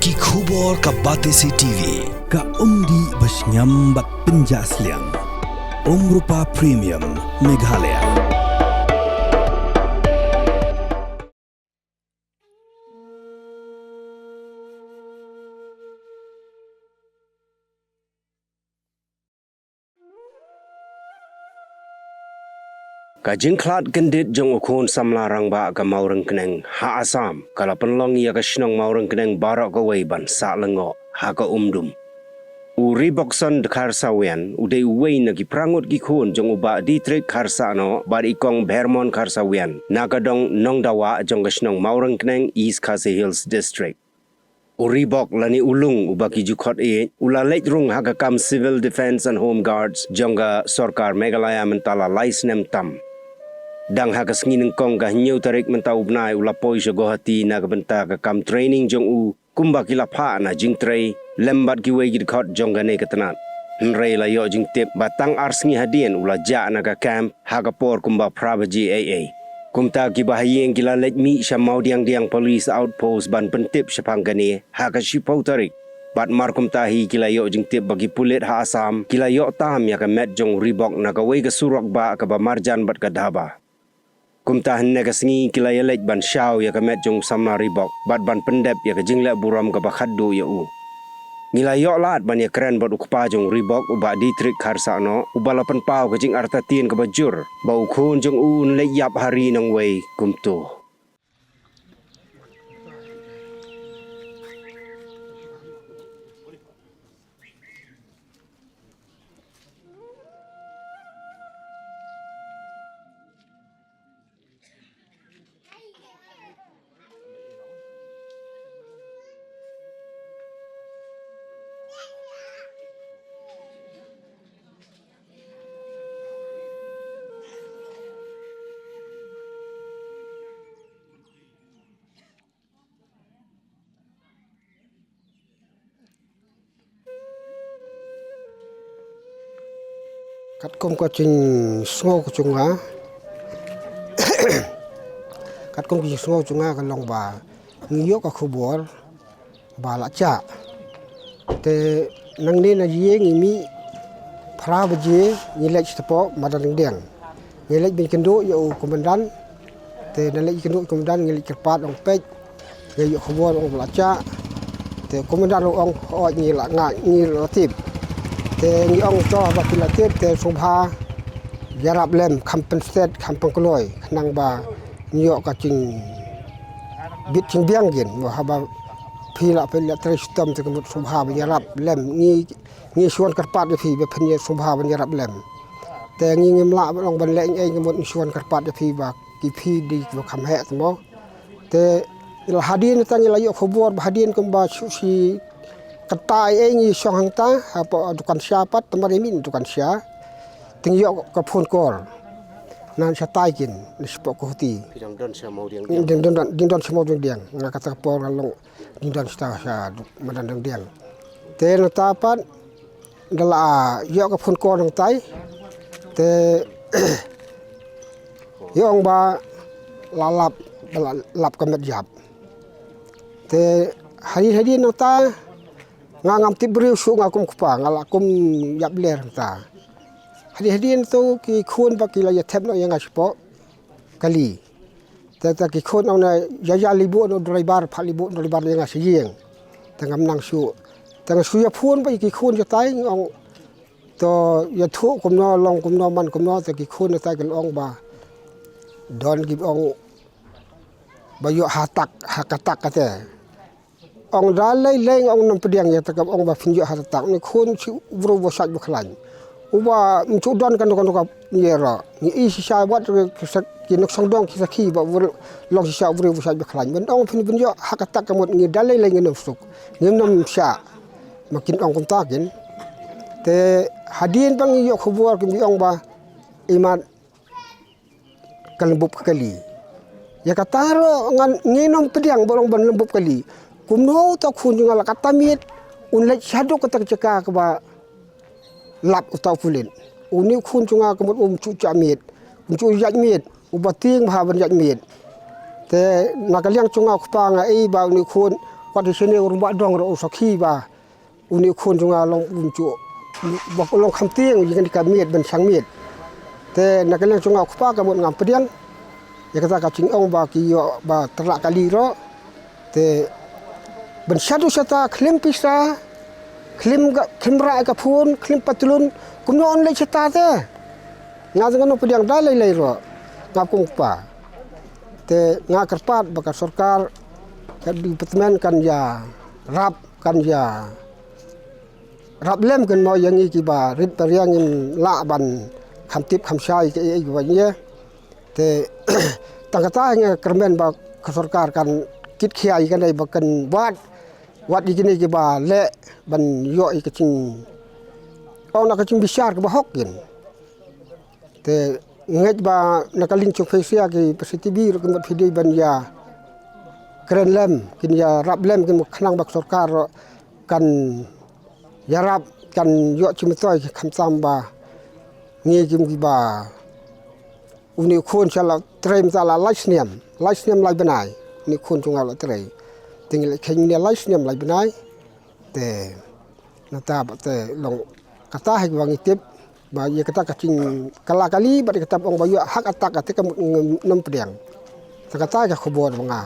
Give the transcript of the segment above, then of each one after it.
Ki khubor ka Batesi TV ka umdi basnyam bak penjaslian Rupa Premium Meghalaya. Kajing klat gendit jong ukun samlarang ba ka maurang keneng ha asam kala penlong ia ka shnong maurang keneng barak ka weiban sa lengo ha ka umdum. Uri bokson dekhar sawian udai uwei na ki prangut ki kun jong uba ditrik kharsa no bar ikong Vermont kharsawian nagadong nong dawa jong ka shnong maurang keneng East Khasi Hills District. Uri bok lani ulung uba ki jukot ula lej rung ha ka kam Civil Defense and Home Guards jong ka Sorkar Meghalaya mentala laisnem tam. Dang ha kasngin kong ka hinyo tarik mentau bnai ulapoi jogohati na kabenta ka kam training jong u kumba kilapha na jingtrei lembat ki wei gidkhot jong ka ne katanat nrei la yo jing tip batang arsngi hadien ula ja na ka camp ha ka por kumba prabaji aa kumta ki bahayeng kila let mi shamau diang police outpost ban pentip shapang kane ha ka shipau tarik bat mar kumta hi kila yo jing tip bagi pulit ha asam kila yo tam ya ka met jong ribok na ka wei ka surok ba ka ba marjan bat ka dhaba. Kumta henne ka singi kila ya lej ban syau ya ka met jong samna ribok bat ban pendep ya ka jingle buram ka bakhaddu ya u. Ngila yok lat ban ya keren bat ukpa jong ribok uba ditrik kharsa no ubalapan pau ka jing artatin ka bajur bau khun jong u lej yap hari nang wei kumtu. Kat kom ko ching sngo ko chunga kat kom ki sngo chunga ka long ba ngiyo ka khubor ba la cha te nang ni na ye ngi mi phra ba je ni lech tepo madan deng ni lech bin kendo yo komandan te na lech kendo komandan ngi lech pat ong pech ngi yo khubor ong la cha te komandan ong o ni la nga ni lo tip te ngi ong cho ba pilatet te subha yarap lem kampen stet kampung kloi nang ba nyo ka ching bit ching biang gen wa haba phila pela tristom te kemut subha ba yarap lem ngi suan karpat de phi be phnya subha ba yarap lem te ngi mla ba ong ban leng ai kemut suan karpat de phi ba ki phi di ba kham he tmo te il hadin ta ngi la yo khobor ba hadin kum ba si katai ngi song hang ta apa dukan siapat temari min dukan sia tingyo ka phone call nan sa tai kin nispo ko ti Pidang don sia mau diang ding don semua diang nga kata por long ding don sta sa madan diang te no tapat dala yo ka phone call nang tai te yong ba lalap ka met jap te hari no ta ngam tibriu su ngakum kupa ngalakum yap ler ta hadi tu ki khun ba ki la ya thep no yang aspo kali ta ki khun on ya libu no driver phalibu driver yang asiyeng tangam nang su tang su ya phun ba ki khun ya tai ong to ya thu kum no long kum no man kum no ta ki khun ta ki ong ba don ki ong ba yo hakatak ka te ong dalai leng ong nam pediang ya takap ong ba finjo hatatak ni khun si bro bo sak bkhlan uba mchu don kan ka yera ni isi sa wat ki nok song dong ki sakhi ba long si sa bro bo sak bkhlan ben ong finjo hakatak kamot ni dalai leng ni suk ni nam sa makin ong kum takin te hadin bang yo khubor ki ong ba imat kalembub kali ya kataro ngan nginom pediang bolong ban lembub kali kumno ta khun ngala katamit unlek shadu kata ceka ka ba lap utau pulin uni khun chunga ka mut chu chamit chu yajmit ubating bhaban yajmit te nakaliang chunga khpa nga ei ba ni khun Wat di sini rumah dong ro usaki ba uni khun junga long uncu bak long khamtiang yang dikamiet ben sangmiet te nakaleng junga khupa ka mon ngam pediang ya kata kacing ong ba ki yo ba terlak kali ro te ben satu sata klim pisa klim ra ka phun klim patulun kumno on le chata te nga jangan pediang dalai ro ngap kung pa te nga kerpat bakar sarkar di departemen kan ya rap kan ya rap lem kan mau yang iki ba rit periang in la ban kham tip kham sai ke iki ba ye te tangkata nga kermen ba sarkar kan kit khiai kan dai ba kan wat iki ni ki ba le ban yo iki cing au na ka cing bisar ke ba hokin te nget ba nakaling chok fesia ki pasitibi ro kan video ban ya keren lem kin ya rap lem kin khnang bak sarkar kan ya rap kan yo chimtoi kham sam ba ngi kim ki ba uni khon chala trem chala laisniam lai banai ni khon chunga la trei tingil khen ni laisniam lai banai te nata ba te long kata hek wangi tip ba ye kata kacing kala kali ba kata ong ba yo hak atak ate kam nom pedang kata ka khobor nga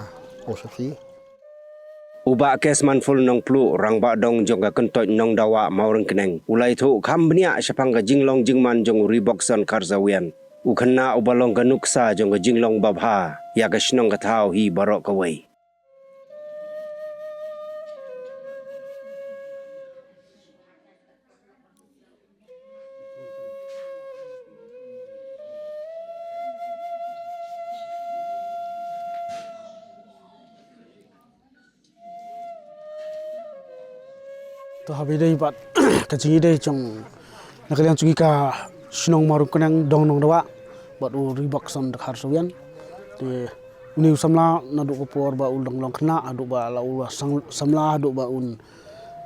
Uba kes manful nong plu rang ba dong jong ka kentot nong dawa maureng keneng ulai thu khambnia sapang ka jinglong jingman jong ribokson karzawian ukhanna ubalong ka nuksa jong ka jinglong babha ya ka shnong ka thau hi barok ka wei to habi dei bat kaji dei chong nakaliang chungi ka sinong maru kenang dong nong dawa bat u ribak son dak har sowian te uni samla na du por ba ulong long khna adu ba la u samla adu ba un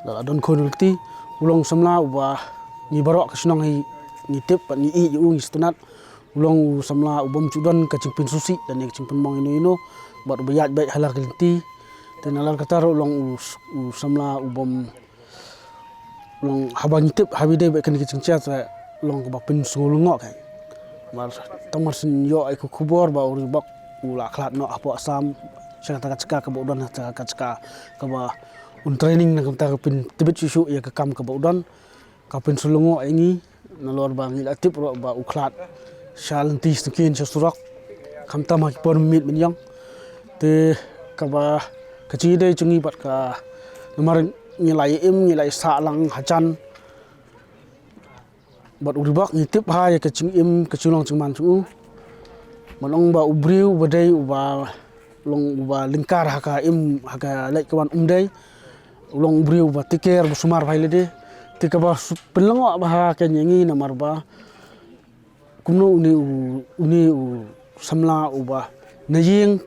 la don khon ti ulong samla ba ni barok sinong hi ni tip pat ni i u istunat ulong samla ubom chudon ka chingpin susi dan ek chingpin mong ino bat bayat bai halak ti te nalar katar ulong u samla ubom long habang tip habi dei kan kicing chat long ba pin sungul ngok kai mar tamar sin yo ai ku khubor ba uri bak ula khlat no apo asam sanga ta chaka ka bodon ta ka chaka ka ba un training na ta pin tibet su ya ka kam ka bodon ka pin sulungo ai ni na lor ba ngi tip ro ba u khlat shal ti stukin surak kam ta ma por mit min yang te ka ba ka chi dei chungi bat ka namar ngilai sa lang hacan bat uribak ngitip ha ya kecing im kecilong cingman cu manong ba ubriu badai uba long uba lingkar haka im haka lek kawan umdai long ubriu ba tiker busumar baile de tika ba penlengo ba ken yangi namar ba kumno uni samla uba najing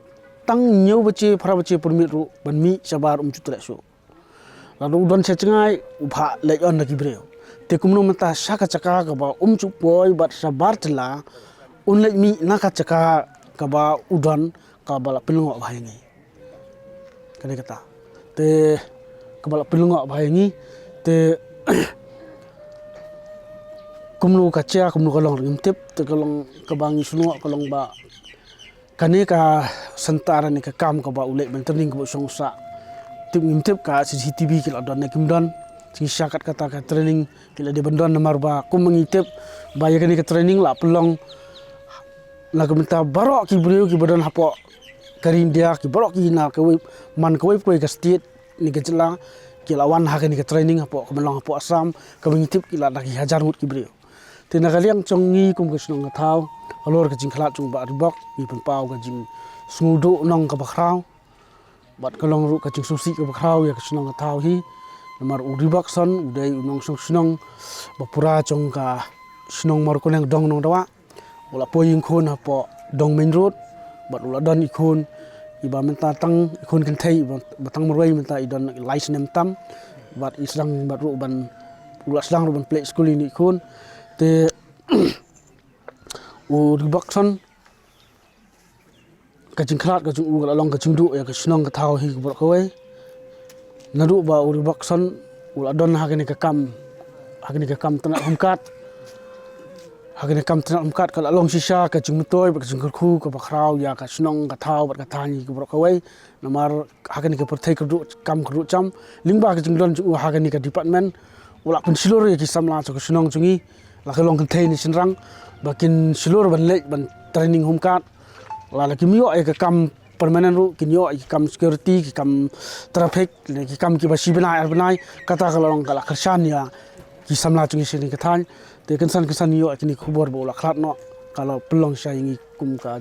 tang nyau bace para bace permit ru banmi sabar cutre su lalu don secengai ubah lejon lagi breu te kumno mata saka caka ka ba cupoi bat sabar tela unlek mi naka caka ka ba udon ka bala pilungo bahengi kene kata te ka bala pilungo bahengi te kumno kacia kumno kalong rimtip te kalong kabangi sungo kalong ba kane ka santara ni ka kam ka ba ulek benterning ka songsa tip ngintip ka CCTV kila don nekim don sing syakat kata ka training kila di bendon namar ba ku mengitip ba ya kani ka training la pelong la minta barok ki brio ki badan hapo karin dia ki barok ki na ka man ka wei ka state ni ka jela kila wan ha kani ka training hapo ka melong hapo asam ka mengitip kila lagi hajar mut ki brio tina kaliang chongi kum ka snong thau alor ka jing khlat chung ba ribok ni penpau ka jing smudo nong ka bakrau bat kalong ru kacing susi ke bakrau ya kesenong tau hi namar uribak son udai unong senong bapura chong ka senong mar koneng dong nong dawa bola poing khon apo dong main road bat ula don ikon iba menta tang ikon kan thai batang marwai menta idon license nem tam bat islang bat ru ban ula slang ru ban play school ini ikon te uribak son kacing khlat kacing u long kacing du ya ka senong ka thau hi bor khoi nadu ba uri bakson ula don hagani ka kam tana humkat hagani kam tana humkat kala long sisa ka jingmutoy ba jingkurku ka bakrau ya ka snong ka thau ba ka thani ka brok away namar hagani ka perthai ka kam ka cham lingba ka jingdon ju hagani ka department ula pun silur ya ki samla ka snong chungi la ka long kan thai ni sinrang bakin silur ban le ban training humkat la la kimyo ay ka kam permanent ru kinyo ay kam security ki kam traffic ki kam ki basi benai kata kalong kala kersan ya ki samla chungi sini ka than te kensan yo kini khubor bola khat no kalau pelong sya ingi kum ka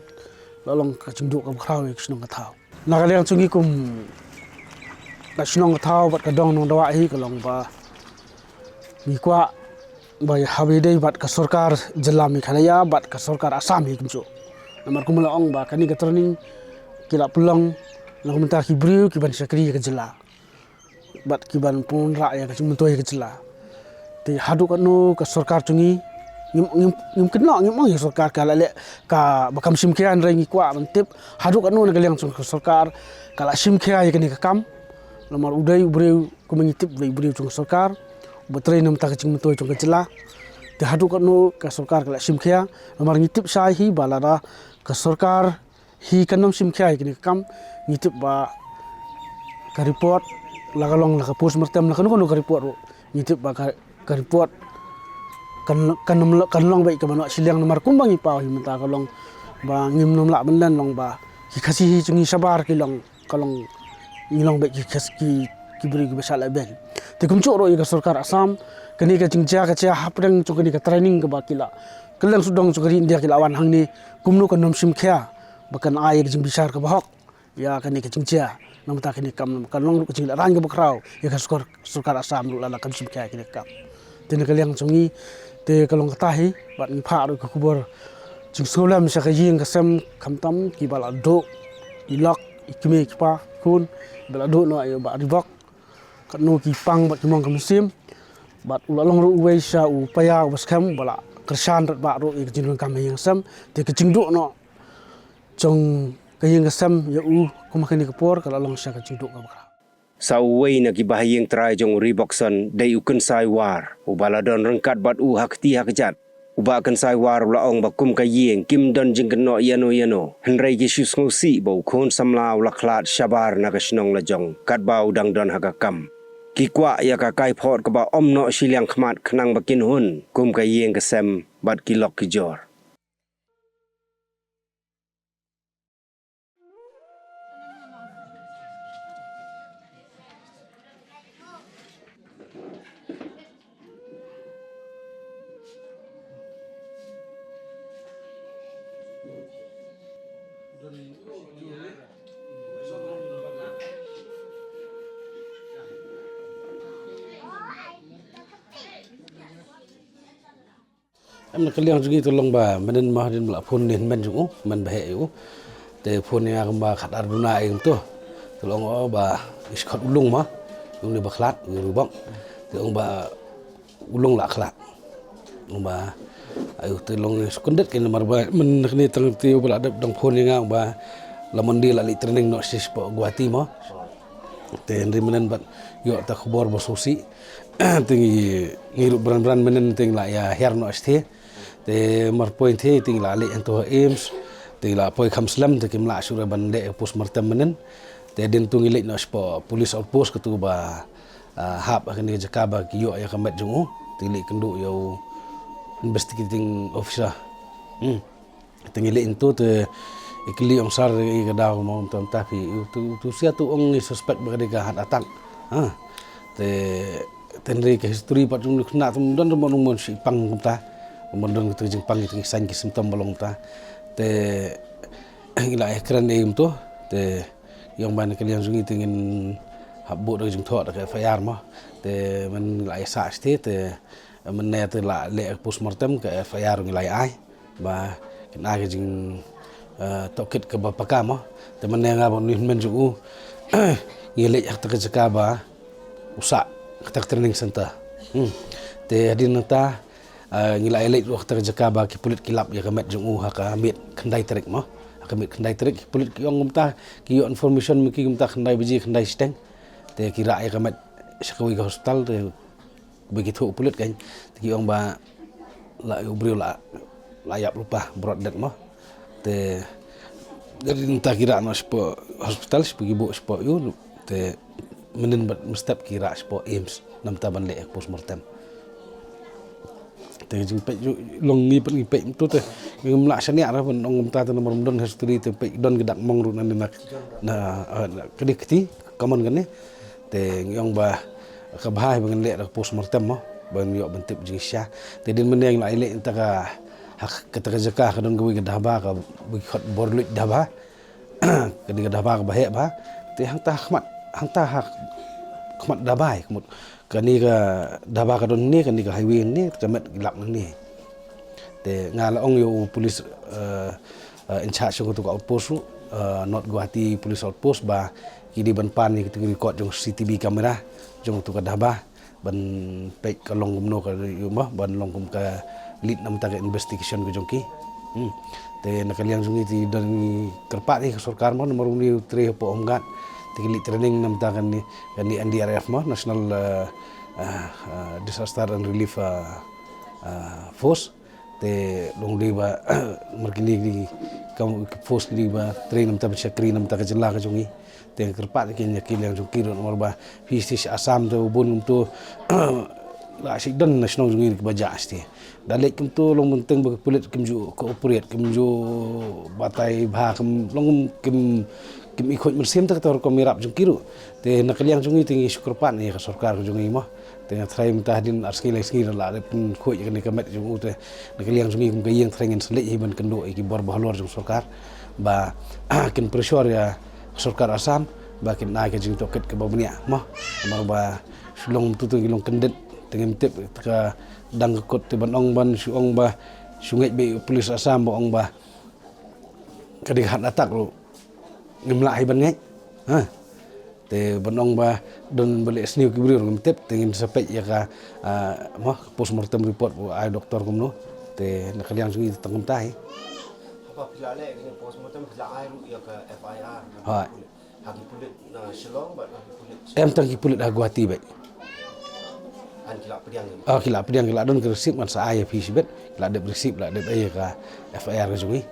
lolong ka chingdu ka khrau ki snong ka thau na ka chungi kum da snong ka thau bat ka dong nong dawa hi kalong ba mi kwa bai habidei bat ka sarkar jilla Meghalaya bat ka sarkar Assam hi kimcho namar kumala ong ba kani ka training kila pelong lang mentah ki briu ki ban sakri ka jilla bat ki ban pun ra ya ka chimtoy ka jilla te hadu ka no ka sarkar chungi ngim kenno ngim ong sarkar ka le ka bakam sim khian rai ngi kwa ban tip hadu ka no na galyang chung ka sarkar kala sim khia ya kani ka kam lamar udai briu ku mengitip briu chung sarkar betrain nam tak ching metoy chung ka jilla te hadu ka no ka sarkar kala sim khia lamar ngitip sai hi balada ka sarkar hi kanam sim khia kini kam ngitip ba ka report lagalong la ka post martam la kanu ka report ro ngitip ba ka report kan long bai ka mano siliang nomor kumbang ipaw hi menta ka long ba ngim nom la ban long ba ki khasi hi chungi sabar ki long kalong ngilong bai ki khas ki beri ki basala ben te kumcho ro ka sarkar Assam kani ka jingja ka cha haprang chu kani ka training ka ba kila kelang sudong chu kari India kila wan hang ni kumnu ka nom sim khia bakan air jing bisar ka bahok ya kani ka jingja nam ta kani kam kan long ka jing la ran ka bakrau ya ka sarkar Assam lu la kam sim khia kini kam te ne kaliang chungi te kalong ka tahi bat ni pha ro ka kubor jing solam sa ka ying ka sem khamtam ki bala do ilak ikme ki pa kun bala do no ayo ba ribok kan no ki pang bat mong ka musim bat ulalong ru wei sha upaya waskam bala kersan rat ba ro ik jin kam yang sam te ka jingdu no chong ka yang sam ya kumakani ka por kala long sha ka jingdu ka bakra sa uway na gibahayeng try jong ribokson day ukun sai war ubaladon rengkat bat hakti hakjat uba kan sai war laong bakum kayeng kim don jing keno yano henrai yesus ngosi bau khon samla ula khlat shabar na ka snong la jong kat bau dang don hakakam ki kwa ya ka kai phot ka ba omno siliang khmat khnang bakin hun kum kayeng ka sem bat ki lok ki jor em là cái liang chungi to long ba menen ma din la phun nen men ju man ba he u te phun ya ba khat arduna em to long o ba iskot ulung ma ung ni ba khlat ni bang te ong ba ulung la khlat ong ba ayu te long skundet ken mar ba men ni tang ti ba dap dang phun nga ba la mandi la li training no sis po guati ma te ndi menen ba yo ta khobor ba susi tingi ngiru brand menen ting la ya herno asti te mar point he ting la le ento aims ting la poi kham slam te kim la sura ban le pos martam menen te den tungi le no spo police outpost ke tu ba hab akani jakaba ki yo ya kamat jungu ting le kendu yo investigating officer tingi le ento te ikli ong sar i kada mo tam tapi tu sia tu ong suspect ba ka hat atak te tenri ke history pat jung na tum don mo mon si pang ta mo don tu jing pang ti san ki simptom balong ta te ila ekran em to te yong ban ke liang jung tingin habbo do jing tho da ka fayar ma te man la sa sti te man ne te la le postmortem ka fayar ngi lai ai ba na ke jing tokit ke ba pakama te man ne nga bon ni men ju ngi le ak ta ka ba usa katak training center te adin nata ngila elite waktu kerja ba ki pulit kilap ya kamet jung ha ka mit khandai trek mo ka mit khandai trek pulit ki ong mta ki yo information mi ki mta khandai biji khandai steng te kira ai kamat sakawi ke hospital te begitu pulut kan tiki ong ba la ubrio la layak lupa berat dat mah te dari entah kira no spo hospital pergi bu spo yu te menen mestap kira spo aims nam taban le postmortem te jumpa long ni pe tu te ngam la sani ara pun ong ta nomor don history te pe don gedak mong ru nan na kedikti common kan ni te ngong ba ka bahai bangan le postmortem mo ban yo bentip jisya te din meneng la ile entaka hak kata zakah ka don gawi gadah ba ka bikot borlut dah ba kadi gadah ba ka bahe ba te hang ta hak khmat dah bai kemut kani ka dah ba ka don ni kani ka highway ni kamet gilap ni te ngala ong yo polis in charge ko tu ka outpost not Guwahati police outpost ba kidi ban pan ni kita record jong CCTV kamera jong tu ka dah ba ban pek ka long gumno ka yo ba ban long kum ka lead nam ta investigation ko jongki te nakaliang jungi ti dan kerpat ni sarkar mo nomor ni 3 po omgat ti lead training nam ta kan ni NDRF mo National Disaster and Relief Force te long di ba markini di kam force di ba train nam ta chakri nam ta ka jela ka jungi te kerpat ki nyakiliang jongki nomor ba fisis asam tu bun tu la si dan national jungi ke baja asti dalek kem tu long menteng ba pulit kem ju cooperate kem ju batai ba kem long kem ikut mersim tak tor ko mirap jung kiru te nakaliang jungi tingi syukurpan ni ka sarkar jungi mah te trai mutahdin arski la de pun khoi kan kamet jung te nakaliang jungi kem gayeng trengin selek hiban kendo iki bor bahlor jung sarkar ba ken pressure ya sarkar asam ba ken naik jung toket ke babnia mah amar ba sulong tu long kendet dengan tip ka dang kot te banong ban suong ba sungai be polis asam ba ong ba kadi hat atak lu ngimla ai ban ngai ha te banong ba don balik sniu kibrir ngam tip tengin sapek ya ka mah postmortem report ai doktor kumno te nakaliang sungi tangum tai apa pilale dengan postmortem pilai ru ya ka FIR ha hagi pulit na Shillong ba hagi pulit em tangi pulit Guwahati baik kilap pediang ni. Kilap pediang kilap don resip man sa aya fi sibet kilap de resip la de ay ka FIR ka jungi.